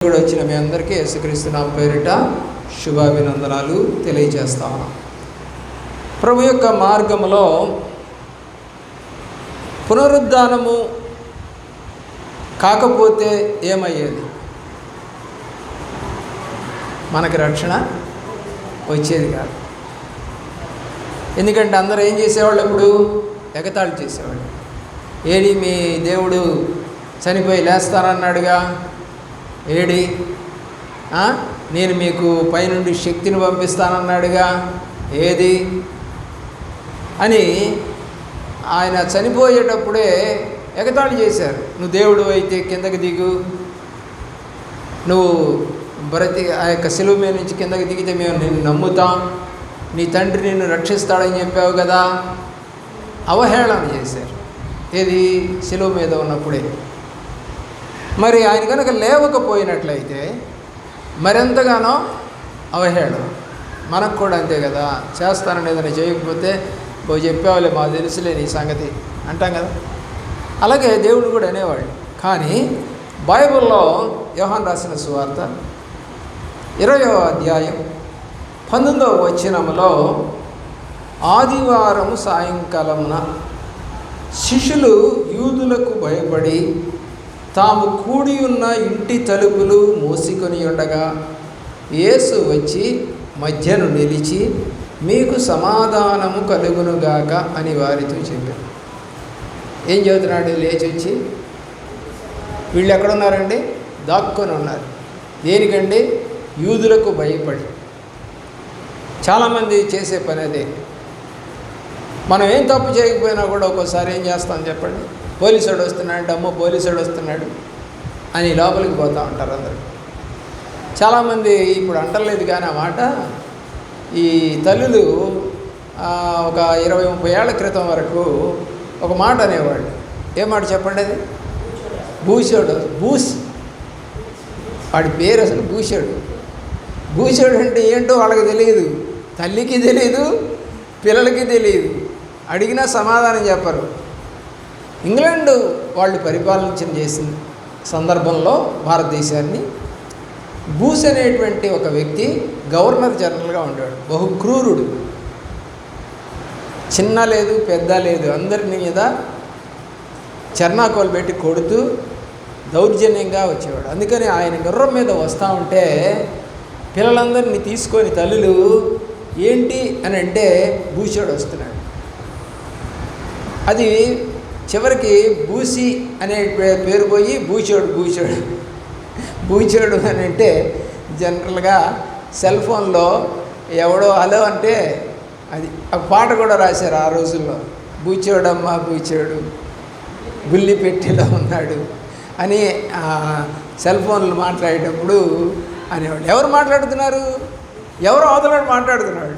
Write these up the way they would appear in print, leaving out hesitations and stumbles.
కూడా వచ్చిన మీ అందరికీ యేసుక్రీస్తు నామమున పేరిట శుభాభినందనాలు తెలియజేస్తా ఉన్నాం. ప్రభు యొక్క మార్గములో పునరుద్ధానము కాకపోతే ఏమయ్యేది? మనకి రక్షణ వచ్చేది కాదు. ఎందుకంటే అందరూ ఏం చేసేవాళ్ళు? ఇప్పుడు ఎగతాళి చేసేవాళ్ళు. ఏడి మీ దేవుడు చనిపోయి లేస్తానన్నాడుగా, ఏడి నేను మీకు పైనుండి శక్తిని పంపిస్తానన్నాడుగా, ఏది అని ఆయన చనిపోయేటప్పుడే ఎగతాళి చేశారు. నువ్వు దేవుడు అయితే కిందకి దిగు, నువ్వు ఆ యొక్క శిలువ మీద నుంచి కిందకి దిగితే మేము నిన్ను నమ్ముతాం, నీ తండ్రి నిన్ను రక్షిస్తాడని చెప్పావు కదా. అవహేళన చేశారు. ఏది? శిలువ మీద ఉన్నప్పుడే. మరి ఆయన కనుక లేవకపోయినట్లయితే మరెంతగానో అవహేళన. మనకు కూడా అంతే కదా, చేస్తానని ఏదైనా చేయకపోతే చెప్పావులే, మాకు తెలుసులే నీ సంగతి అంటాం కదా. అలాగే దేవుడు కూడా అనేవాడు. కానీ బైబిల్లో యోహాను రాసిన సువార్త 20వ అధ్యాయం 19వ వచనములో, ఆదివారం సాయంకాలమున శిష్యులు యూదులకు భయపడి తాము కూడి ఉన్న ఇంటి తలుపులు మూసుకొని ఉండగా యేసు వచ్చి మధ్యను నిలిచి, మీకు సమాధానము కలుగునుగాక అని వారితో చెప్పారు. ఏం చెబుతున్నాడు? లేచి వచ్చి, వీళ్ళు ఎక్కడున్నారండి? దాక్కొని ఉన్నారు. దేనికండి? యూదులకు భయపడి. చాలామంది చేసే పని అదే. మనం ఏం తప్పు చేయకపోయినా కూడా ఒక్కోసారి ఏం చేస్తాం చెప్పండి? పోలీసుడు వస్తున్నాడు, అమ్మో పోలీసుడు వస్తున్నాడు అని లోపలికి పోతూ ఉంటారు అందరూ. చాలామంది ఇప్పుడు అంటలేదు కానీ ఆ మాట, ఈ తల్లులు ఒక 20-30 ఏళ్ల క్రితం వరకు ఒక మాట అనేవాళ్ళు. ఏ మాట చెప్పండి? అది భూషోడు. వాడి పేరు అసలు భూషోడు. భూషోడు అంటే ఏంటో వాళ్ళకి తెలియదు, తల్లికి తెలియదు, పిల్లలకి తెలియదు, అడిగినా సమాధానం చెప్పరు. ఇంగ్లాండ్ వాళ్ళు పరిపాలన చేసిన సందర్భంలో భారతదేశాన్ని బూస్ అనేటువంటి ఒక వ్యక్తి గవర్నర్ జనరల్గా ఉండేవాడు. బహు క్రూరుడు. చిన్న లేదు పెద్ద లేదు, అందరిని మీద చెర్నాకోలు పెట్టి కొడుతూ దౌర్జన్యంగా వచ్చేవాడు. అందుకని ఆయన గుర్రం మీద వస్తూ ఉంటే పిల్లలందరినీ తీసుకొని తల్లులు ఏంటి అని అంటే భూషోడు వస్తున్నాడు. అది చివరికి బూసి అనే పేరు పోయి భూచోడు అని అంటే జనరల్గా సెల్ ఫోన్లో ఎవడో హలో అంటే అది ఒక పాట కూడా రాశారు ఆ రోజుల్లో. భూచోడమ్మా భూచోడు గుల్లి పెట్టిలో ఉన్నాడు అని సెల్ ఫోన్లు మాట్లాడేటప్పుడు అనేవాడు. ఎవరు మాట్లాడుతున్నారు? ఎవరు అవతలాడు మాట్లాడుతున్నాడు.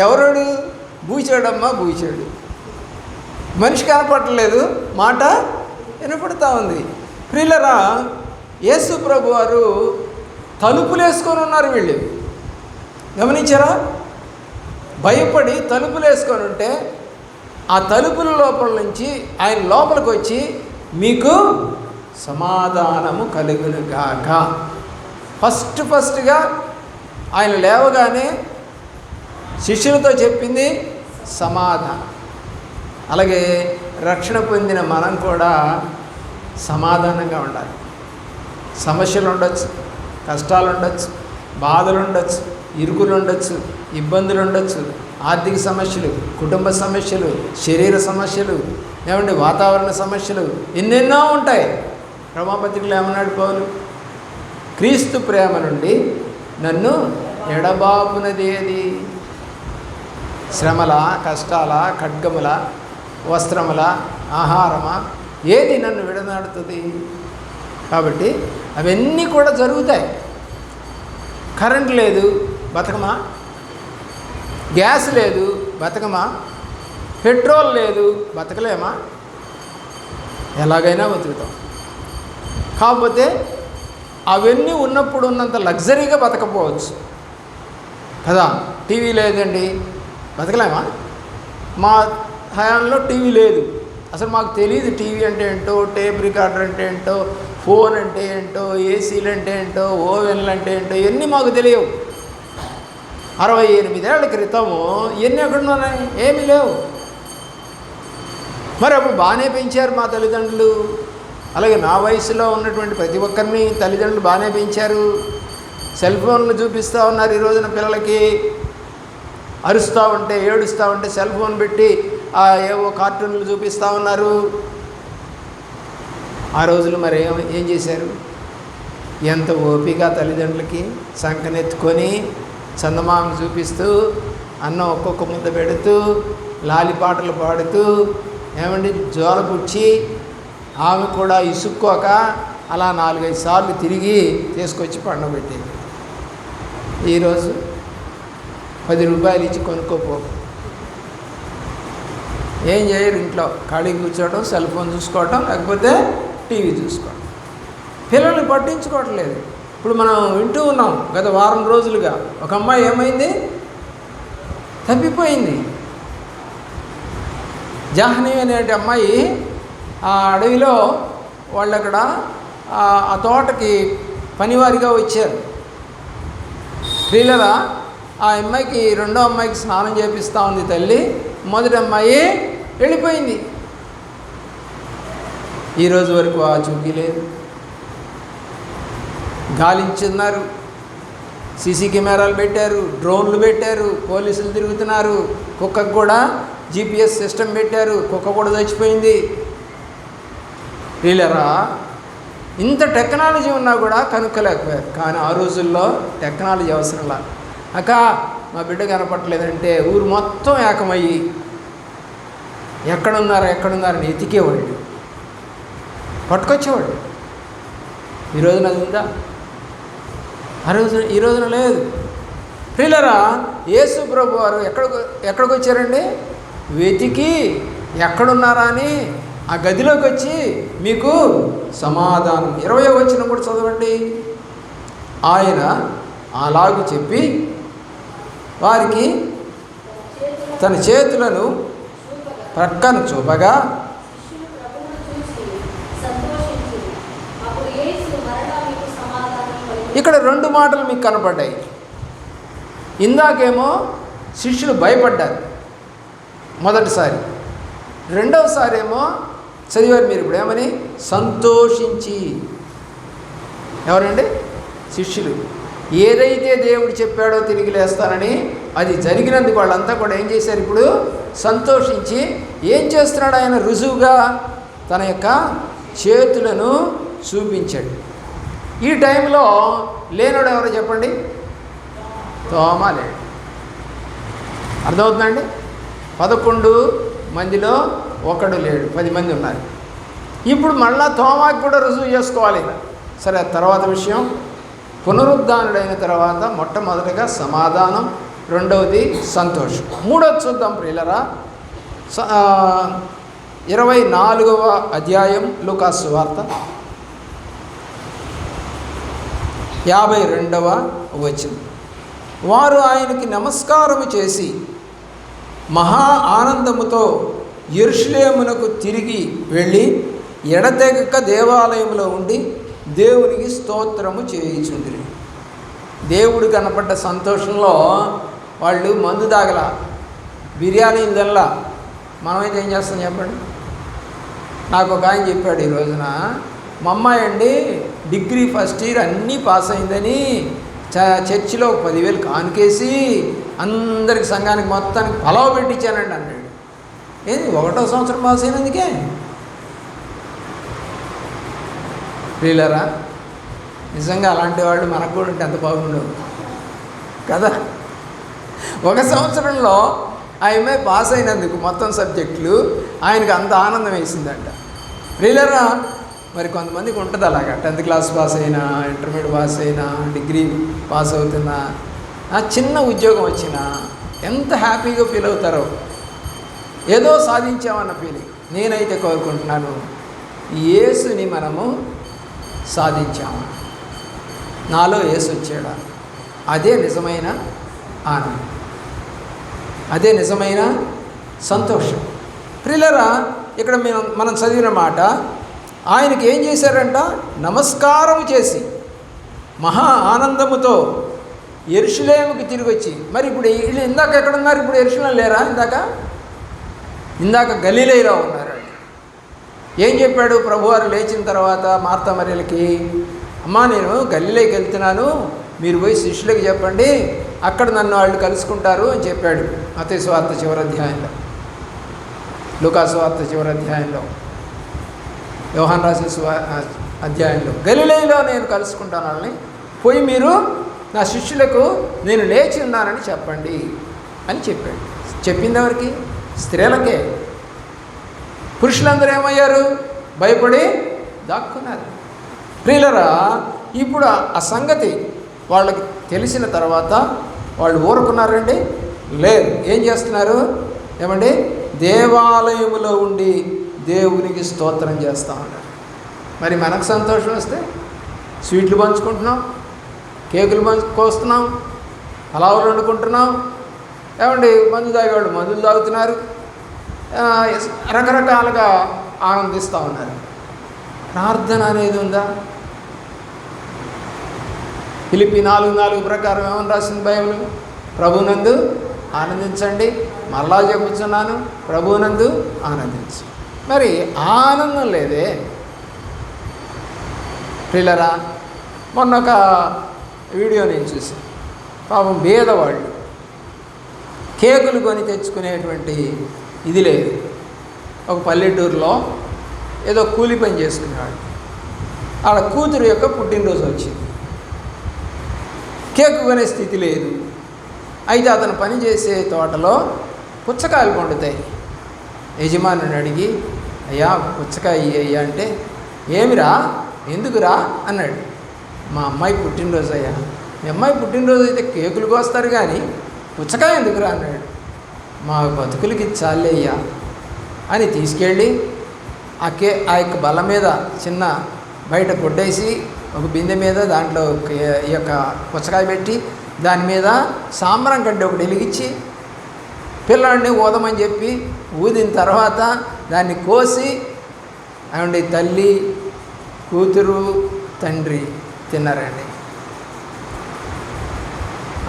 ఎవరోడు? భూచోడమ్మా భూచోడు. మనిషి కనపడలేదు, మాట వినపడుతూ ఉంది. ప్రియులరా, యేసు ప్రభు వారు తలుపులు వేసుకొని ఉన్నారు. వీళ్ళు గమనించారా? భయపడి తలుపులు వేసుకొని ఉంటే ఆ తలుపుల లోపల నుంచి ఆయన లోపలికి వచ్చి, మీకు సమాధానము కలుగునుగాక. ఫస్ట్గా ఆయన లేవగానే శిష్యులతో చెప్పింది సమాధానం. అలాగే రక్షణ పొందిన మనం కూడా సమాధానంగా ఉండాలి. సమస్యలు ఉండొచ్చు, కష్టాలు ఉండొచ్చు, బాధలు ఉండొచ్చు, ఇరుకులు ఉండొచ్చు, ఇబ్బందులు ఉండొచ్చు, ఆర్థిక సమస్యలు, కుటుంబ సమస్యలు, శరీర సమస్యలు, ఏమంటే వాతావరణ సమస్యలు, ఎన్నెన్నో ఉంటాయి. రోమాపత్రికలో ఏమన్నాడు పౌలు? క్రీస్తు ప్రేమ నుండి నన్ను ఎడబాపునది ఏది? శ్రమల, కష్టాల, ఖడ్గముల, వస్త్రముల, ఆహారమా, ఏది నన్ను విడనాడుతుంది? కాబట్టి అవన్నీ కూడా జరుగుతాయి. కరెంట్ లేదు, బతకమా? గ్యాస్ లేదు, బతకమా? పెట్రోల్ లేదు, బతకలేమా? ఎలాగైనా బతుకుతాం. కాకపోతే అవన్నీ ఉన్నప్పుడు ఉన్నంత లగ్జరీగా బతకపోవచ్చు కదా. టీవీ లేదండి, బతకలేమా? మా హయాంలో టీవీ లేదు, అసలు మాకు తెలియదు టీవీ అంటే ఏంటో, టేప్ రికార్డర్ అంటే ఏంటో, ఫోన్ అంటే ఏంటో, ఏసీలు అంటే ఏంటో, ఓవెన్లు అంటే ఏంటో ఇవన్నీ మాకు తెలియవు. 68 ఏళ్ల క్రితము ఇవన్నీ ఎక్కడున్నాయి? ఏమీ లేవు. మరి అప్పుడు బాగానే పెంచారు మా తల్లిదండ్రులు. అలాగే నా వయసులో ఉన్నటువంటి ప్రతి ఒక్కరిని తల్లిదండ్రులు బాగానే పెంచారు. సెల్ ఫోన్లు చూపిస్తూ ఉన్నారు ఈ రోజున పిల్లలకి. అరుస్తూ ఉంటే, ఏడుస్తూ ఉంటే సెల్ ఫోన్ పెట్టి ఏవో కార్టూన్లు చూపిస్తూ ఉన్నారు. ఆ రోజులు మరి ఏం చేశారు? ఎంత ఓపిక తల్లిదండ్రులకి. సంకనెత్తుకొని చందమామను చూపిస్తూ, అన్నం ఒక్కొక్క ముద్ద పెడుతూ, లాలిపాటలు పాడుతూ, ఏమండి జోలపుచ్చి, ఆమె కూడా ఇసుక్కోక అలా 4-5 సార్లు తిరిగి తీసుకొచ్చి పండబెట్టేది. ఈరోజు 10 రూపాయలు ఇచ్చి కొనుక్కోపో. ఏం చేయరు, ఇంట్లో ఖాళీ కూర్చోవడం, సెల్ ఫోన్ చూసుకోవటం, లేకపోతే టీవీ చూసుకోవడం. పిల్లల్ని పట్టించుకోవట్లేదు. ఇప్పుడు మనం వింటూ ఉన్నాం గత వారం రోజులుగా, ఒక అమ్మాయి ఏమైంది? తప్పిపోయింది. జాహ్నవి అనే అమ్మాయి ఆ అడవిలో వాళ్ళు అక్కడ ఆ తోటకి పనివారిగా వచ్చారు. ప్రియులరా, ఆ అమ్మాయికి రెండో అమ్మాయికి స్నానం చేపిస్తూ ఉంది తల్లి. మొదటి అమ్మాయి వెళ్ళిపోయింది. ఈరోజు వరకు ఆ చూపి లేదు. గాలించున్నారు, సీసీ కెమెరాలు పెట్టారు, డ్రోన్లు పెట్టారు, పోలీసులు తిరుగుతున్నారు. కుక్కకు కూడా GPS సిస్టమ్ పెట్టారు, కుక్క కూడా చచ్చిపోయింది. వీళ్ళరా, ఇంత టెక్నాలజీ ఉన్నా కూడా కనుక్కోలేకపోయారు. కానీ ఆ రోజుల్లో టెక్నాలజీ అవసరంలా. అక్క మా బిడ్డ కనపట్టలేదంటే ఊరు మొత్తం ఏకమయ్యి ఎక్కడున్నారని ఎతికేవాళ్ళు, పట్టుకొచ్చేవాళ్ళు. ఈ రోజున అది ఉందా? ఈ రోజున లేదు. ప్రియులరా, యేసు ప్రభు వారు ఎక్కడికి వచ్చారండి? వెతికి ఎక్కడున్నారా అని ఆ గదిలోకి వచ్చి మీకు సమాధానం. 20వ వచనం కూడా చదవండి. ఆయన అలాగు చెప్పి వారికి తన చేతులను ప్రక్కన చూపగా ఇక్కడ 2 మాటలు మీకు కనపడ్డాయి. ఇందాకేమో శిష్యులు భయపడ్డారు మొదటిసారి, రెండవసారి ఏమో చదివారు మీరు ఇప్పుడు ఏమని? సంతోషించి. ఎవరండి? శిష్యులు. ఏదైతే దేవుడు చెప్పాడో తిరిగి లేస్తానని అది జరిగినందుకు వాళ్ళంతా కూడా ఏం చేశారు? ఇప్పుడు సంతోషించి. ఏం చేస్తున్నాడు ఆయన? రుజువుగా తన యొక్క చేతులను చూపించాడు. ఈ టైంలో లేనోడు ఎవరో చెప్పండి? తోమా లేడు. అర్థమవుతుందండి? 11 మందిలో ఒకడు లేడు, 10 మంది ఉన్నారు. ఇప్పుడు మళ్ళా తోమాకి కూడా రుజువు చేసుకోవాలి. సరే, తర్వాత విషయం. పునరుద్ధానుడైన తర్వాత మొట్టమొదటిగా సమాధానం, రెండవది సంతోషం. మూడోది చూద్దాం ప్రియులరా. 24వ అధ్యాయం లూకాసు సువార్త 52వ వచనం. వారు ఆయనకి నమస్కారము చేసి మహా ఆనందముతో యెరూషలేమునకు తిరిగి వెళ్ళి ఎడతెగక దేవాలయంలో ఉండి దేవునికి స్తోత్రము చేయుచుండిరి. దేవుడు కనపడ్డ సంతోషంలో వాళ్ళు మందు తాగల, బిర్యానీలు తినలా. మనమైతే ఏం చేస్తాం చెప్పండి? నాకు ఒక ఆయన చెప్పాడు ఈ రోజున, మా అమ్మాయి అండి డిగ్రీ ఫస్ట్ ఇయర్ అన్నీ పాస్ అయిందని చర్చిలో 10,000 కానుకేసి అందరికి సంఘానికి మొత్తానికి పలావ్ పెట్టించానండి అన్నాడు. ఏంది 1వ సంవత్సరం పాస్ అయినందుకే? ప్రియులరా, నిజంగా అలాంటి వాళ్ళు మనకు కూడా ఉంటే ఎంత బాగుండవు కదా. 1 సంవత్సరంలో ఆ అమ్మాయి పాస్ అయినందుకు మొత్తం సబ్జెక్టులు ఆయనకు అంత ఆనందం వేసిందంట. ప్రియులరా, మరి కొంతమందికి ఉంటుంది అలాగా. 10th క్లాస్ పాస్ అయినా, ఇంటర్మీడియట్ పాస్ అయినా, డిగ్రీ పాస్ అవుతున్నా, చిన్న ఉద్యోగం వచ్చినా ఎంత హ్యాపీగా ఫీల్ అవుతారో, ఏదో సాధించామన్న ఫీలింగ్. నేనైతే కోరుకుంటున్నాను, యేసుని మనము సాధించాము, నాలో యేసు వచ్చాడా, అదే నిజమైన ఆనందం, అదే నిజమైన సంతోషం. ప్రియులరా, ఇక్కడ మనం చదివిన మాట ఆయనకి ఏం చేశారంట? నమస్కారం చేసి మహా ఆనందముతో యెరూషలేముకి తిరిగి వచ్చి, మరి ఇప్పుడు వీళ్ళు ఇందాక ఎక్కడున్నారు? ఇప్పుడు యెరూషలేం లేరా? ఇందాక గలిలయలో ఉన్నారు. ఏం చెప్పాడు ప్రభువారు లేచిన తర్వాత మార్తా మరియలకి? అమ్మా, నేను గలిలయకి వెళ్తున్నాను, మీరు పోయి శిష్యులకి చెప్పండి, అక్కడ నన్ను వాళ్ళు కలుసుకుంటారు అని చెప్పాడు. మత్తయి సువార్త చివరి అధ్యాయంలో, లూకా సువార్త చివరి అధ్యాయంలో, యోహాను రాసిన అధ్యాయంలో, గలిలయలో నేను కలుసుకుంటాను వాళ్ళని, పోయి మీరు నా శిష్యులకు నేను లేచి ఉన్నానని చెప్పండి అని చెప్పాడు. చెప్పింది ఎవరికి? స్త్రీలకే. పురుషులందరూ ఏమయ్యారు? భయపడి దాక్కున్నారు. ప్రియులరా, ఇప్పుడు ఆ సంగతి వాళ్ళకి తెలిసిన తర్వాత వాళ్ళు ఊరుకున్నారండి? లేదు. ఏం చేస్తున్నారు? ఏమండి? దేవాలయములో ఉండి దేవునికి స్తోత్రం చేస్తూ ఉన్నారు. మరి మనకు సంతోషం వస్తే స్వీట్లు పంచుకుంటున్నాం, కేకులు కోస్తున్నాం, హలావులు వండుకుంటున్నాం. ఏమండి? మందు తాగేవాళ్ళు మందులు తాగుతున్నారు, రకరకాలుగా ఆనందిస్తూ ఉన్నారు. ప్రార్థన అనేది ఉందా? ఫిలిప్పీ 4:4 ప్రకారం ఏమని రాసింది బైబిల్? ప్రభువునందు ఆనందించండి. మరలా చెబుతున్నాను, ప్రభువునందు ఆనందించు. మరి ఆనందం లేదే ప్రియులరా. మొన్న ఒక వీడియో నేను చూసాను. పాపం పేదవాళ్ళు కేకులు కొని తెచ్చుకునేటువంటి ఇది లేదు. ఒక పల్లెటూరులో ఏదో కూలి పని చేసుకునేవాడు. ఆడ కూతురు యొక్క పుట్టినరోజు వచ్చింది. కేకు కొనే స్థితి లేదు. అయితే అతను పనిచేసే తోటలో పుచ్చకాయలు పండుతాయి. యజమానుని అడిగి, అయ్యా పుచ్చకాయ అయ్యా అంటే, ఏమిరా, ఎందుకురా అన్నాడు. మా అమ్మాయి పుట్టినరోజు అయ్యా. మీ అమ్మాయి పుట్టినరోజు అయితే కేకులు కోస్తారు కానీ పుచ్చకాయ ఎందుకురా అన్నాడు. మా బతుకులకి చాలే అయ్యా అని తీసుకెళ్ళి ఆ యొక్క బల్ల మీద చిన్న బయట కొట్టేసి ఒక బిందె మీద దాంట్లో ఈ యొక్క పుచ్చకాయ పెట్టి దాని మీద సాంబ్రం గడ్డి ఒకటి వెలిగించి పిల్లాడిని ఊదమని చెప్పి ఊదిన తర్వాత దాన్ని కోసి అవండి తల్లి, కూతురు, తండ్రి తిన్నారండి.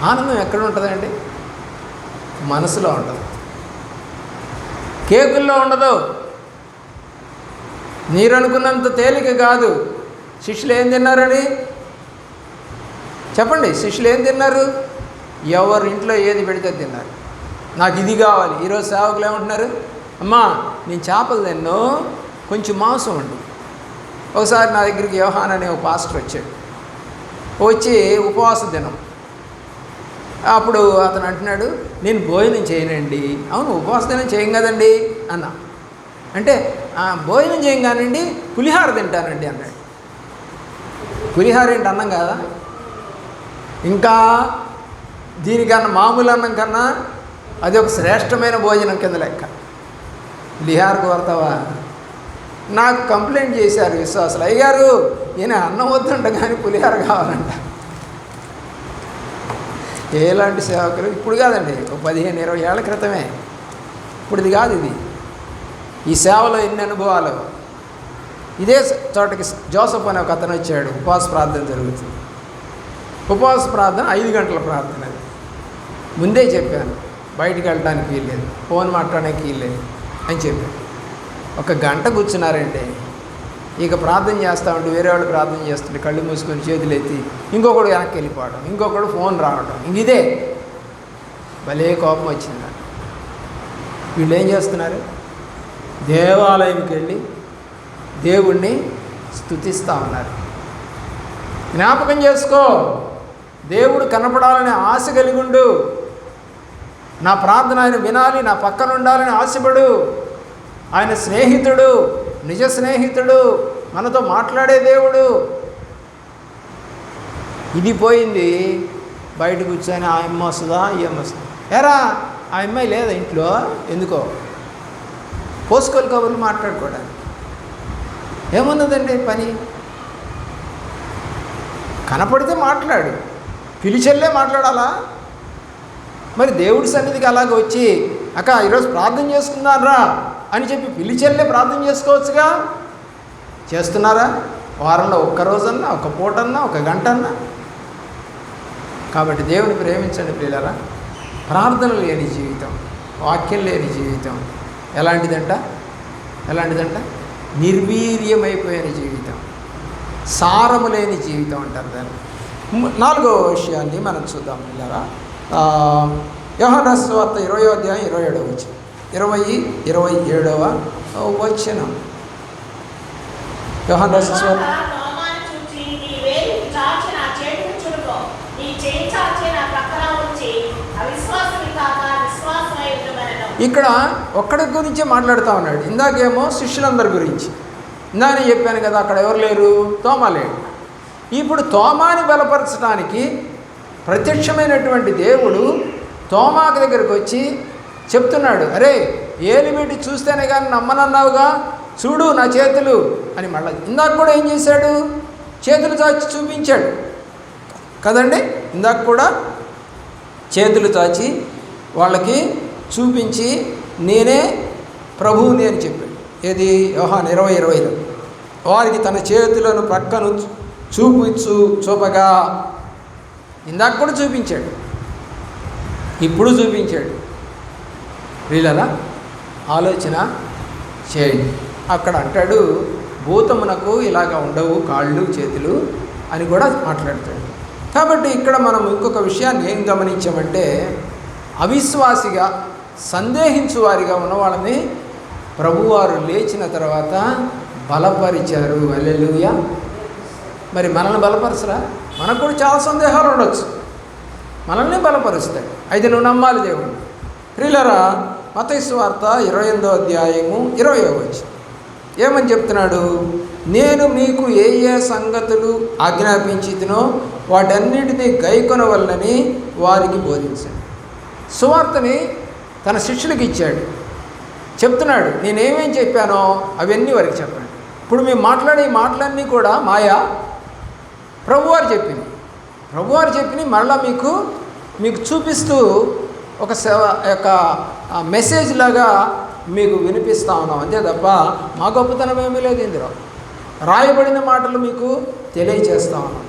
ఆనందం ఎక్కడ ఉంటుందండి? మనసులో ఉంటుంది, కేకుల్లో ఉండదు. మీరు అనుకున్నంత తేలిక కాదు. శిష్యులు ఏం తిన్నారని చెప్పండి? శిష్యులు ఏం తిన్నారు? ఎవరి ఇంట్లో ఏది పెడితే తిన్నారు. నాకు ఇది కావాలి. ఈరోజు సేవకులు ఏమంటున్నారు? అమ్మా నేను చేపలు తిన్ను, కొంచెం మాంసం ఉండు. ఒకసారి నా దగ్గరికి యోహాన్ అనే ఒక పాస్టర్ వచ్చాడు. వచ్చి ఉపవాస దినం. అప్పుడు అతను అంటున్నాడు, నేను భోజనం చేయనండి. అవును, ఉపవాస దినం చేయం కదండి అన్నా. అంటే భోజనం చేయం కానండి, పులిహార తింటానండి అన్నాడు. పులిహార ఏంటి, అన్నం కాదా? ఇంకా దీనికన్నా మామూలు అన్నం కన్నా అది ఒక శ్రేష్టమైన భోజనం కింద లెక్క. పులిహార కోరతావా? నాకు కంప్లైంట్ చేశారు విశ్వాసులు, అయ్యారు ఈయన అన్నం వద్దంట కానీ పులిహార కావాలంట. ఎలాంటి సేవకులు! ఇప్పుడు కాదండి, ఒక 15-20 ఏళ్ల క్రితమే. ఇప్పుడు ఇది కాదు. ఇది ఈ సేవలో ఎన్ని అనుభవాలు. ఇదే చోటకి జోసఫ్ అనే ఒక అతను వచ్చాడు. ఉపవాస ప్రార్థన జరుగుతుంది. ఉపవాస ప్రార్థన 5 గంటల ప్రార్థన. అది ముందే చెప్పాను, బయటికి వెళ్ళడానికి వీల్లేదు, ఫోన్ మాట్లాడడానికి వీల్లేదు అని చెప్పాను. 1 గంట కూర్చున్నారంటే ఇక ప్రార్థన చేస్తూ ఉంటే వేరే వాళ్ళు ప్రార్థన చేస్తుంటే కళ్ళు మూసుకొని చేతులు ఎత్తి ఇంకొకడు వెనక్కి వెళ్ళిపోవడం, ఇంకొకడు ఫోన్ రావడం, ఇదే భలే కోపం వచ్చింది. వీళ్ళు ఏం చేస్తున్నారు? దేవాలయంకి వెళ్ళి దేవుణ్ణి స్తుతిస్తూ ఉన్నారు. జ్ఞాపకం చేసుకో, దేవుడు కనపడాలని ఆశ కలిగి ఉండు. నా ప్రార్థన ఆయన వినాలి, నా పక్కన ఉండాలని ఆశపడు. ఆయన స్నేహితుడు, నిజ స్నేహితుడు, మనతో మాట్లాడే దేవుడు. ఇది పోయింది. బయట కూర్చొని ఆ అమ్మ వస్తుందా, ఈ అమ్మ వస్తుందా, ఎరా ఆ అమ్మాయి లేదా ఇంట్లో, ఎందుకో పోసుకోలు కబుర్లు మాట్లాడుకోవడానికి. ఏమున్నదండి పని? కనపడితే మాట్లాడు, పిలిచెల్లే మాట్లాడాలా? మరి దేవుడి సన్నిధికి అలాగ వచ్చి అక్క ఈరోజు ప్రార్థన చేసుకుందాం రా అని చెప్పి పిలిచెల్లే ప్రార్థన చేసుకోవచ్చుగా. చేస్తున్నారా? వారంలో ఒక్క రోజన్నా, ఒక పూటన్నా, ఒక గంటన్నా? కాబట్టి దేవుని ప్రేమించండి ప్రియులారా. ప్రార్థన లేని జీవితం, వాక్యం లేని జీవితం ఎలాంటిదంట? నిర్వీర్యమైపోయిన జీవితం, సారము లేని జీవితం అంటారు దాన్ని. 4వ విషయాన్ని మనం చూద్దాం పిల్లరా. యోహాను రాసిన సువార్త 20వ అధ్యాయం 27వ వచనం, 27వ వచనం. యోహాను రాసిన సువార్త ఇక్కడ ఒక్కడి గురించే మాట్లాడుతూ ఉన్నాడు. ఇందాకేమో శిష్యులందరి గురించి. ఇందాక చెప్పాను కదా, అక్కడ ఎవరు లేరు? తోమా లేడు. ఇప్పుడు తోమాని బలపరచడానికి ప్రత్యక్షమైనటువంటి దేవుడు తోమాకు దగ్గరికి వచ్చి చెప్తున్నాడు, అరే ఏలిబెట్టి చూస్తేనే కానీ నమ్మనన్నావుగా, చూడు నా చేతులు అని. మళ్ళీ ఇందాక కూడా ఏం చేశాడు? చేతులు చాచి చూపించాడు కదండి. ఇందాక కూడా చేతులు చాచి వాళ్ళకి చూపించి నేనే ప్రభువుని అని చెప్పాడు. ఏది? యోహాను 20:20లో వారికి తన చేతులను ప్రక్కను చూపగా. ఇందాక కూడా చూపించాడు, ఇప్పుడు చూపించాడు. వీళ్ళలా ఆలోచన చేయండి. అక్కడ అంటాడు భూతమునకు ఇలాగ ఉండవు కాళ్ళు చేతులు అని కూడా మాట్లాడతాడు. కాబట్టి ఇక్కడ మనం ఇంకొక విషయాన్ని ఏం గమనించామంటే, అవిశ్వాసిగా సందేహించు వారిగా ఉన్న వాళ్ళని ప్రభువారు లేచిన తర్వాత బలపరిచారు. హల్లెలూయా. మరి మనల్ని బలపరచరా? మనకు కూడా చాలా సందేహాలు ఉండొచ్చు, మనల్ని బలపరుస్తాయి. అయితే నువ్వు నమ్మాలి దేవుడు. ప్రియులారా, మత్తయి సువార్త 28వ అధ్యాయము 20వ వచనం ఏమని చెప్తున్నాడు? నేను మీకు ఏ ఏ సంగతులు ఆజ్ఞాపించితినో వాటన్నిటినీ గైకొనవలనని వారికి బోధించండి. సువార్తని తన శిష్యులకు ఇచ్చాడు, చెప్తున్నాడు నేనేమేం చెప్పానో అవన్నీ వారికి చెప్పండి. ఇప్పుడు మేము మాట్లాడే మాటలన్నీ కూడా మాయా? ప్రభువారు చెప్పిన మరలా మీకు చూపిస్తూ ఒక యొక్క మెసేజ్ లాగా మీకు వినిపిస్తూ ఉన్నాం అంతే తప్ప మా గొప్పతనం ఏమీ లేదు. ఇందులో రాయబడిన మాటలు మీకు తెలియచేస్తూ ఉన్నాం.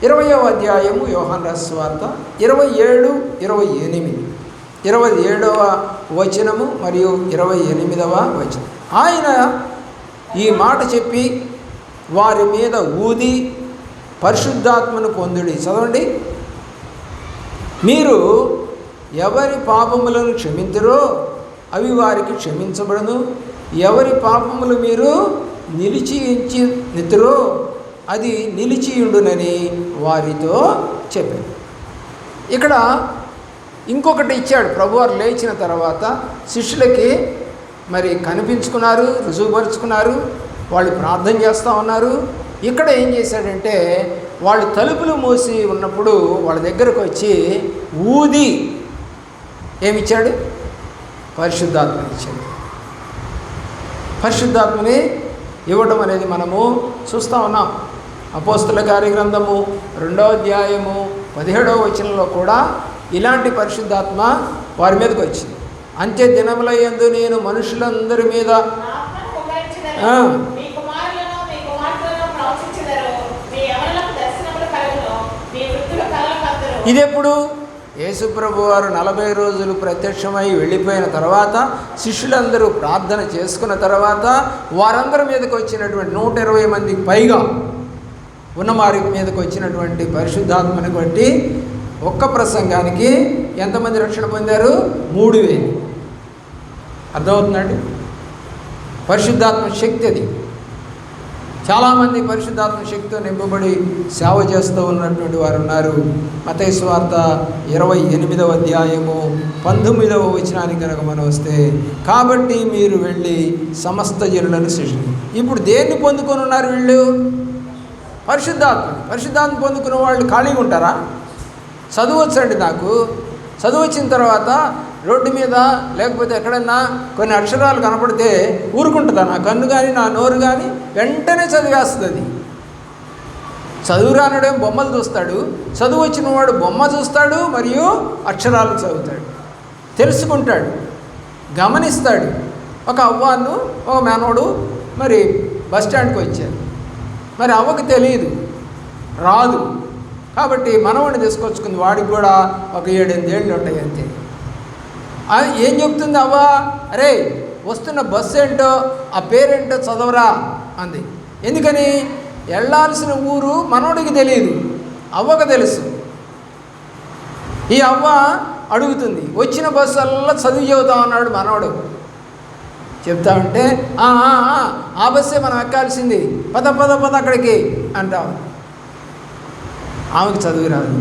20వ అధ్యాయము యోహాను రాసిన సువార్త 27, 28, 27వ వచనము మరియు 28వ వచనం. ఆయన ఈ మాట చెప్పి వారి మీద ఊది పరిశుద్ధాత్మను పొందుడి. చదవండి. మీరు ఎవరి పాపములను క్షమింతురో అవి వారికి క్షమించబడును, ఎవరి పాపములు మీరు నిలిచియుంచినితురో అది నిలిచియుండునని వారితో చెప్పారు. ఇక్కడ ఇంకొకటి ఇచ్చాడు. ప్రభువారు లేచిన తర్వాత శిష్యులకి మరి కనిపించుకున్నారు, రుజువుపరుచుకున్నారు, వాళ్ళు ప్రార్థన చేస్తూ ఉన్నారు. ఇక్కడ ఏం చేశాడంటే వాళ్ళు తలుపులు మూసి ఉన్నప్పుడు వాళ్ళ దగ్గరకు వచ్చి ఊది ఏమిచ్చాడు? పరిశుద్ధాత్మని ఇచ్చాడు. పరిశుద్ధాత్మని ఇవ్వడం అనేది మనము చూస్తూ ఉన్నాం. అపోస్తల కార్యగ్రంథము 2వ అధ్యాయము 17వ వచనంలో కూడా ఇలాంటి పరిశుద్ధాత్మ వారి మీదకి వచ్చింది. అంత్య దినముల యందు నేను మనుషులందరి మీద ఇదెప్పుడు? యేసుప్రభు వారు 40 రోజులు ప్రత్యక్షమై వెళ్ళిపోయిన తర్వాత శిష్యులందరూ ప్రార్థన చేసుకున్న తర్వాత వారందరి మీదకి వచ్చినటువంటి 120 మందికి పైగా ఉన్న వారి మీదకి వచ్చినటువంటి పరిశుద్ధాత్మని బట్టి ఒక్క ప్రసంగానికి ఎంతమంది రక్షణ పొందారు? 3000. అర్థమవుతుందండి? పరిశుద్ధాత్మ శక్తి అది. చాలామంది పరిశుద్ధాత్మ శక్తితో నింపబడి సేవ చేస్తూ ఉన్నటువంటి వారు ఉన్నారు. మత్తయి సువార్త 28వ అధ్యాయము 19వ వచనానికి కనుక మనం వస్తే, కాబట్టి మీరు వెళ్ళి సమస్త జనులను శిష్యులు. ఇప్పుడు దేన్ని పొందుకొని ఉన్నారు వీళ్ళు? పరిశుద్ధాత్మ పొందుకున్న వాళ్ళు ఖాళీగా ఉంటారా? చదువచ్చండి నాకు. చదువు వచ్చిన తర్వాత రోడ్డు మీద లేకపోతే ఎక్కడన్నా కొన్ని అక్షరాలు కనపడితే ఊరుకుంటుందా నా కన్ను కానీ నా నోరు కానీ? వెంటనే చదివేస్తుంది అది. చదువు రానడేం బొమ్మలు చూస్తాడు, చదువు వచ్చిన వాడు బొమ్మ చూస్తాడు మరియు అక్షరాలు చదువుతాడు, తెలుసుకుంటాడు, గమనిస్తాడు. ఒక అవ్వాను ఒక మేనోడు మరి బస్ స్టాండ్కి వచ్చారు. మరి అవ్వకు తెలియదు, రాదు. కాబట్టి మనవాడిని తీసుకొచ్చుకుంది. వాడికి కూడా ఒక 7-8 ఏళ్ళు ఉంటాయి అంతే. ఏం చెప్తుంది అవ్వ? అరే వస్తున్న బస్సు ఏంటో ఆ పేరేంటో చదవరా అంది. ఎందుకని? వెళ్ళాల్సిన ఊరు మనోడికి తెలియదు, అవ్వకు తెలుసు. ఈ అవ్వ అడుగుతుంది. వచ్చిన బస్సు అల్లా చదువు చెబుతా ఉన్నాడు మనోడు. చెప్తా ఉంటే ఆ బస్సే మనం ఎక్కాల్సింది, పద పద పద అక్కడికి అంటాం. ఆమెకి చదువు రాదు,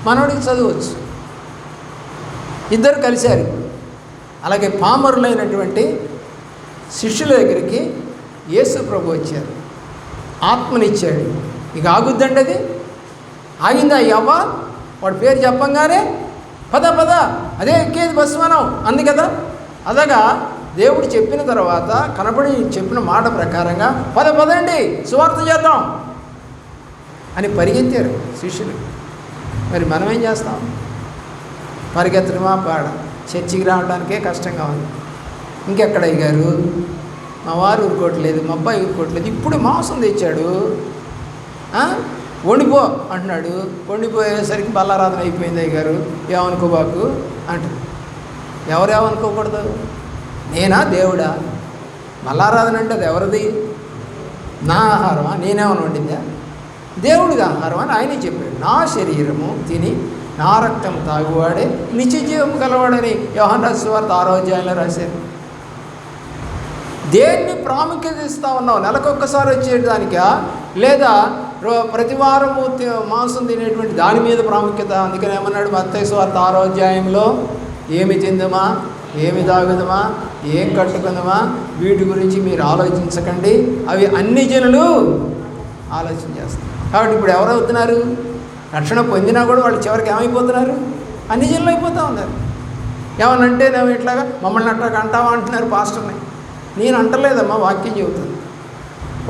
మనోడికి చదువచ్చు. ఇద్దరు కలిశారు. అలాగే పామరులైనటువంటి శిష్యుల దగ్గరికి యేసు ప్రభు వచ్చారు, ఆత్మనిచ్చాడు. ఇక ఆగుద్దండి అది? ఆగిందా ఈ అవ్వ? వాడి పేరు చెప్పంగానే పద పద అదే ఎక్కేది బస్సు మనం అంది కదా. అలాగా దేవుడు చెప్పిన తర్వాత కనబడి చెప్పిన మాట ప్రకారంగా పద పదండి సువార్త చేద్దాం అని పరిగెత్తారు శిష్యులు. మరి మనం ఏం చేస్తాం? పరిగెత్తడమా పాడ? చర్చికి రావడానికే కష్టంగా ఉంది. ఇంకెక్కడ అయ్యారు? మా వారు ఊరుకోవట్లేదు, మా అబ్బాయి ఊరుకోవట్లేదు. ఇప్పుడు మాంసం తెచ్చాడు, వండిపో అంటున్నాడు. వండిపోయేసరికి బల్లారాధన అయిపోయింది. అయ్యారు ఏమనుకోబాకు అంటారు. ఎవరేమనుకోకూడదు? నేనా దేవుడా? బల్లారాధన అంటే అది ఎవరిది? నా ఆహారమా? నేనేమని వండిందా? దేవుడిది ఆహారం అని ఆయనే చెప్పాడు. నా శరీరము తిని నా రక్తం తాగువాడే నిత్య జీవం గలవాడని యోహాను రాసిన సువార్త 6వ అధ్యాయంలో రాశారు. దేన్ని ప్రాముఖ్యత ఇస్తా ఉన్నావు? నెలకొక్కసారి వచ్చేదానికా, లేదా ప్రతి వారము మాంసం తినేటువంటి దాని మీద ప్రాముఖ్యత? అందుకని ఏమన్నాడు మత్తయి సువార్త 6వ అధ్యాయంలో, ఏమి తిందుమా, ఏమి తాగుదమా, ఏం కట్టుకుందామా, వీటి గురించి మీరు ఆలోచించకండి, అవి అన్ని జనులు ఆలోచన చేస్తారు. కాబట్టి ఇప్పుడు ఎవరవుతున్నారు? రక్షణ పొందినా కూడా వాళ్ళు చివరికి ఏమైపోతున్నారు? అన్ని జనులు అయిపోతూ ఉన్నారు. ఏమనంటే నేను ఇట్లాగా మమ్మల్ని అట్లాగా అంటావా అంటున్నారు పాస్టర్ని. నేను అంటలేదమ్మా, వాక్యం చెబుతుంది.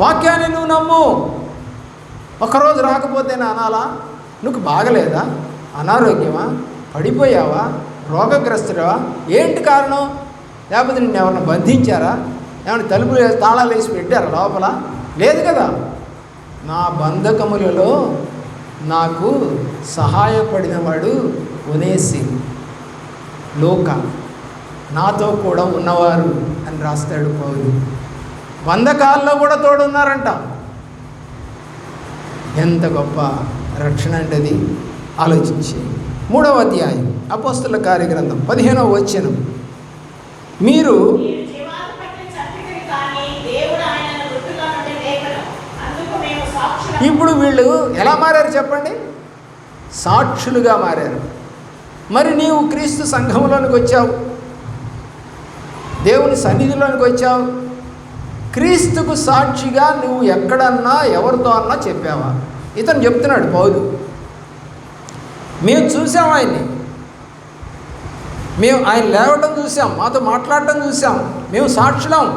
వాక్యాన్ని నువ్వు నమ్ము. ఒకరోజు రాకపోతే నా అనాలా? నువ్వు బాగలేదా? అనారోగ్యమా? పడిపోయావా? రోగగ్రస్తుడవా? ఏంటి కారణం? లేకపోతే నిన్ను ఎవరిని బంధించారా? ఏమైనా తలుపులు తాళాలు వేసి పెట్టారా లోపల? లేదు కదా. నా బంధకములలో నాకు సహాయపడిన వాడు ఒనేసి లోక నాతో కూడా ఉన్నవారు అని రాస్తాడు పౌలు. బంధకాల్లో కూడా తోడున్నారంట. ఎంత గొప్ప రక్షణ అంటే అది ఆలోచించి. 3వ అధ్యాయం అపోస్తలుల కార్యగ్రంథం 15వ వచనం, మీరు ఇప్పుడు వీళ్ళు ఎలా మారారు చెప్పండి? సాక్షులుగా మారారు. మరి నీవు క్రీస్తు సంఘంలోనికి వచ్చావు, దేవుని సన్నిధిలోనికి వచ్చావు. క్రీస్తుకు సాక్షిగా నువ్వు ఎక్కడన్నా ఎవరితో అన్నా చెప్పావా? ఇతను చెప్తున్నాడు పౌలు. మేము చూసాం ఆయన్ని, మేము ఆయన లేవటం చూసాం, మాతో మాట్లాడటం చూసాం, మేము సాక్షులం.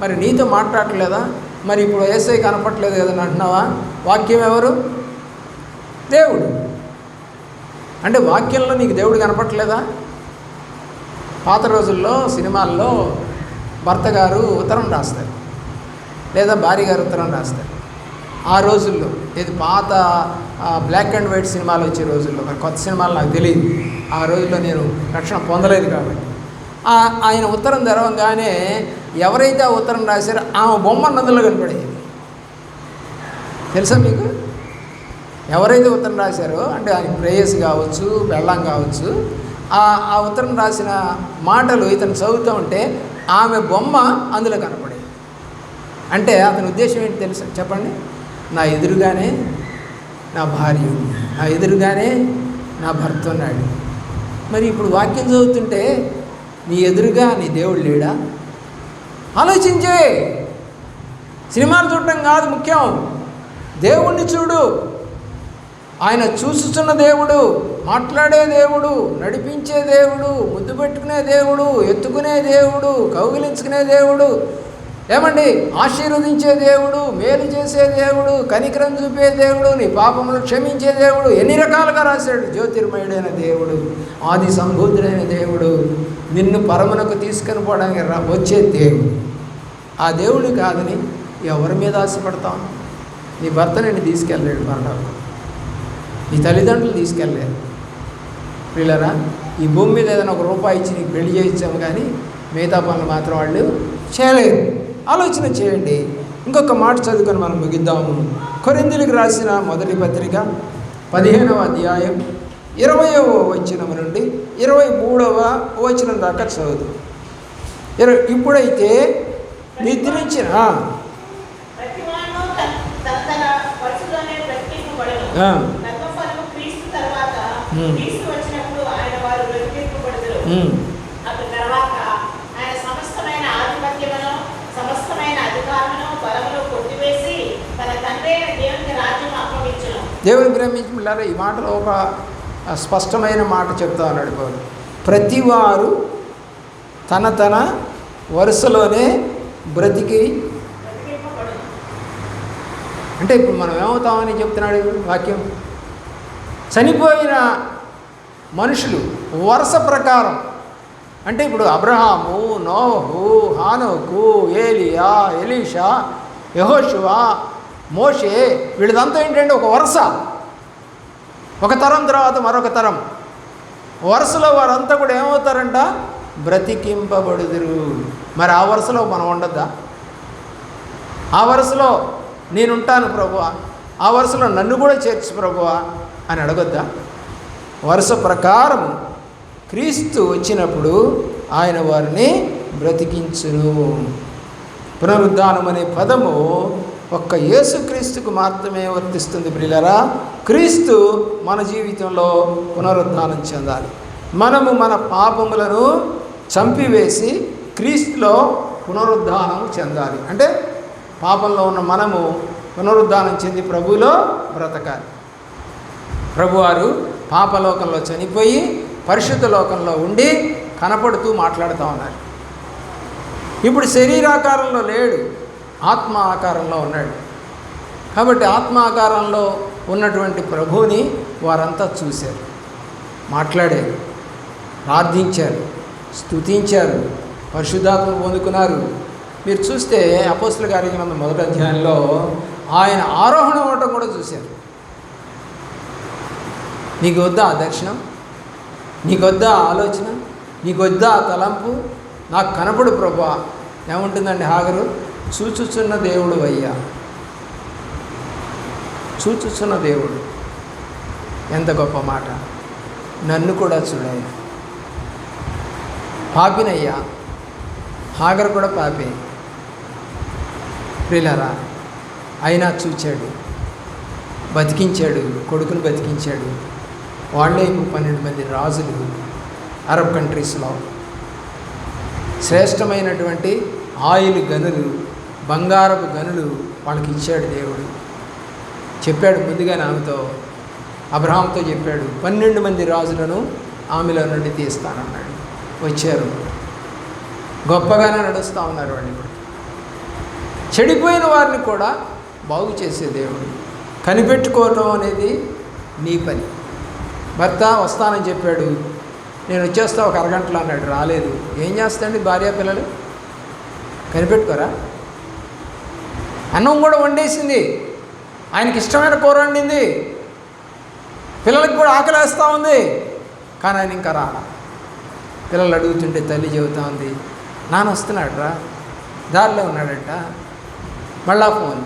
మరి నీతో మాట్లాడలేదా? మరి ఇప్పుడు యేసయ్య కనపట్లేదు కదని అంటున్నావా? వాక్యం ఎవరు? దేవుడు. అంటే వాక్యంలో నీకు దేవుడు కనపట్లేదా? పాత రోజుల్లో సినిమాల్లో భర్త గారు ఉత్తరం రాస్తారు, లేదా భార్య గారు ఉత్తరం రాస్తారు. ఆ రోజుల్లో ఇది పాత బ్లాక్ అండ్ వైట్ సినిమాలు వచ్చే రోజుల్లో, మరి కొత్త సినిమాలు నాకు తెలియదు. ఆ రోజుల్లో నేను రక్షణ పొందలేదు కాబట్టి. ఆయన ఉత్తరం తెరవంగానే ఎవరైతే ఆ ఉత్తరం రాశారో ఆమె బొమ్మ నదుల్లో కనపడేది. తెలుసా మీకు? ఎవరైతే ఉత్తరం రాశారో అంటే ఆయన ప్రేయస్ కావచ్చు, బెల్లం కావచ్చు, ఆ ఉత్తరం రాసిన మాటలు ఇతను చదువుతూ ఉంటే ఆమె బొమ్మ అందులో కనపడేది. అంటే అతని ఉద్దేశం ఏంటి తెలుసా చెప్పండి? నా ఎదురుగానే నా భార్య ఉంది, నా ఎదురుగానే నా భర్త ఉన్నాడు. మరి ఇప్పుడు వాక్యం చదువుతుంటే నీ ఎదురుగా నీ దేవుడు లేడా? ఆలోచించే. సినిమాలు చూడటం కాదు ముఖ్యం, దేవుణ్ణి చూడు. ఆయన చూస్తున్న దేవుడు, మాట్లాడే దేవుడు, నడిపించే దేవుడు, ముద్దు పెట్టుకునే దేవుడు, ఎత్తుకునే దేవుడు, కౌగిలించుకునే దేవుడు, ఏమండి ఆశీర్వదించే దేవుడు, మేలు చేసే దేవుడు, కనికరం చూపే దేవుడు, నీ పాపములు క్షమించే దేవుడు. ఎన్ని రకాలుగా రాశాడు. జ్యోతిర్మయుడైన దేవుడు, ఆది సంబుద్ధుడైన దేవుడు, నిన్ను పరమునకు తీసుకొని పోవడానికి వచ్చే దేవుడు. ఆ దేవుడు కాదని ఎవరి మీద ఆశపడతాం? నీ భర్త నిన్ను తీసుకెళ్ళలేడు పరలోకం, నీ తల్లిదండ్రులు తీసుకెళ్ళలేరు. పిల్లరా, ఈ భూమి మీద ఏదైనా ఒక రూపాయి ఇచ్చి నీకు పెళ్లి చేయించాము, కానీ మిగతా పనులు మాత్రం వాళ్ళు చేయలేరు. ఆలోచన చేయండి. ఇంకొక మాట చదువుకొని మనం ముగిద్దాము. కొరింథీయులకు రాసిన మొదటి పత్రిక 15వ అధ్యాయం 20వ వచనం నుండి 23వ వచనం దాకా చదువు. ఇప్పుడైతే నిద్రించిన దేవుని ప్రేమించుకుంటారా? ఈ మాటలో ఒక స్పష్టమైన మాట చెప్తా ఉన్నాడు పౌలు. ప్రతివారు తన తన వరుసలోనే బ్రతికి, అంటే ఇప్పుడు మనం ఏమవుతామని చెప్తున్నాడు వాక్యం. చనిపోయిన మనుషులు వరుస ప్రకారం, అంటే ఇప్పుడు అబ్రహాము, నోహు, హానోకు, ఏలియా, ఎలీషా, యెహోషువ, మోషే, వీళ్ళదంతా ఏంటంటే ఒక వరుస. ఒక తరం తర్వాత మరొక తరం వరుసలో వారంతా కూడా ఏమవుతారంట? బ్రతికింపబడుదురు. మరి ఆ వరుసలో మనం ఉండద్దా? ఆ వరుసలో నేనుంటాను ప్రభువా, ఆ వరుసలో నన్ను కూడా చేర్చు ప్రభువా అని అడగొద్దా? వరుస ప్రకారం క్రీస్తు వచ్చినప్పుడు ఆయన వారిని బ్రతికించును. పునరుద్ధానం అనే పదము ఒక్క యేసుక్రీస్తుకు మాత్రమే వర్తిస్తుంది ప్రియులారా. క్రీస్తు మన జీవితంలో పునరుద్ధానం చెందాలి. మనము మన పాపములను చంపివేసి క్రీస్తులో పునరుద్ధానం చెందాలి. అంటే పాపంలో ఉన్న మనము పునరుద్ధానం చెంది ప్రభువులో బ్రతకాలి. ప్రభువారు పాపలోకంలో చనిపోయి పరిశుద్ధ లోకంలో ఉండి కనపడుతూ మాట్లాడుతూ ఉన్నారు. ఇప్పుడు శరీరాకారంలో లేడు, ఆత్మ ఆకారంలో ఉన్నాడు. కాబట్టి ఆత్మ ఆకారంలో ఉన్నటువంటి ప్రభువుని వారంతా చూశారు, మాట్లాడారు, ప్రార్థించారు, స్తుతించారు, పరిశుద్ధాత్మను పొందుకున్నారు. మీరు చూస్తే అపోస్తలుల కార్యక్రమం మొదటి అధ్యాయంలో ఆయన ఆరోహణ అవటం కూడా చూశారు. నీకు వద్దా ఆ దర్శనం? నీకు వద్దా ఆలోచన? నీకు వద్దా తలంపు? నాకు కనపడు ప్రభువా. ఏముంటుందండి హాగరు? చూచుచున్న దేవుడు అయ్యా, చూచుచున్న దేవుడు. ఎంత గొప్ప మాట. నన్ను కూడా చూడయ్యా, పాపినయ్యా. హాగరు కూడా పాపే ప్రియులారా. అయినా చూచాడు, బతికించాడు, కొడుకును బతికించాడు. వాళ్ళే 12 మంది రాజులు అరబ్ కంట్రీస్లో. శ్రేష్టమైనటువంటి ఆయిల్ గనులు, బంగారపు గనులు వాళ్ళకి ఇచ్చాడు దేవుడు. చెప్పాడు ముందుగానే ఆమెతో, అబ్రహాంతో చెప్పాడు, 12 మంది రాజులను ఆమెలో నుండి తీస్తానన్నాడు. వచ్చారు, గొప్పగానే నడుస్తూ ఉన్నారు వాళ్ళు. ఇప్పుడు చెడిపోయిన వారిని కూడా బాగు చేసే దేవుడు. కనిపెట్టుకోవటం అనేది నీ పని. భర్త వస్తానని చెప్పాడు, నేను వచ్చేస్తా ఒక అరగంటలో అన్నాడు, రాలేదు. ఏం చేస్తాండి భార్య పిల్లలు? కనిపెట్టుకోరా? అన్నం కూడా వండేసింది, ఆయనకి ఇష్టమైన కూర వండింది, పిల్లలకి కూడా ఆకలేస్తూ ఉంది, కానీ ఆయన ఇంకా రాలా. పిల్లలు అడుగుతుంటే తల్లి చెబుతూ ఉంది, నాన్న వస్తున్నాడు రా, దారిలో ఉన్నాడట. మళ్ళా ఫోన్,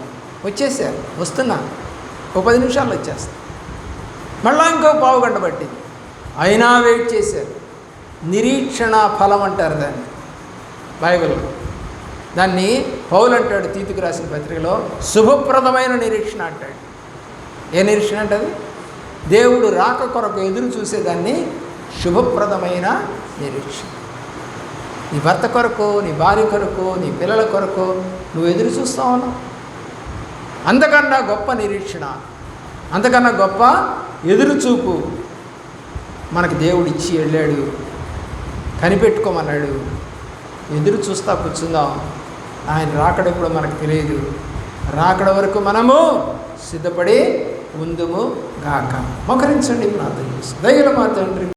వచ్చేసారు, వస్తున్నా, ఒక 10 నిమిషాల్లో వచ్చేస్తా. మళ్ళా ఇంకో పావు గంట పట్టింది, అయినా వెయిట్ చేశారు. నిరీక్షణ ఫలం అంటారు దాన్ని బైబిల్లో. దాన్ని పౌలు అంటాడు తీతుకు రాసిన పత్రికలో, శుభప్రదమైన నిరీక్షణ అంటాడు. ఏ నిరీక్షణ అంటది? దేవుడు రాక కొరకు ఎదురు చూసేదాన్ని శుభప్రదమైన నిరీక్షణ. నీ భర్త కొరకు, నీ భార్య కొరకు, నీ పిల్లల కొరకు నువ్వు ఎదురు చూస్తా ఉన్నావు. అంతకన్నా గొప్ప నిరీక్షణ, అంతకన్నా గొప్ప ఎదురుచూపు మనకు దేవుడు ఇచ్చి వెళ్ళాడు. కనిపెట్టుకోమన్నాడు. ఎదురు చూస్తా కూర్చుందాం. ఆయన రాకడెప్పుడు మనకు తెలియదు. రాకడ వరకు మనము సిద్ధపడి ఉందుము గాక. మోకరించండి, ప్రార్థన చేసి. దయగల మా తండ్రి,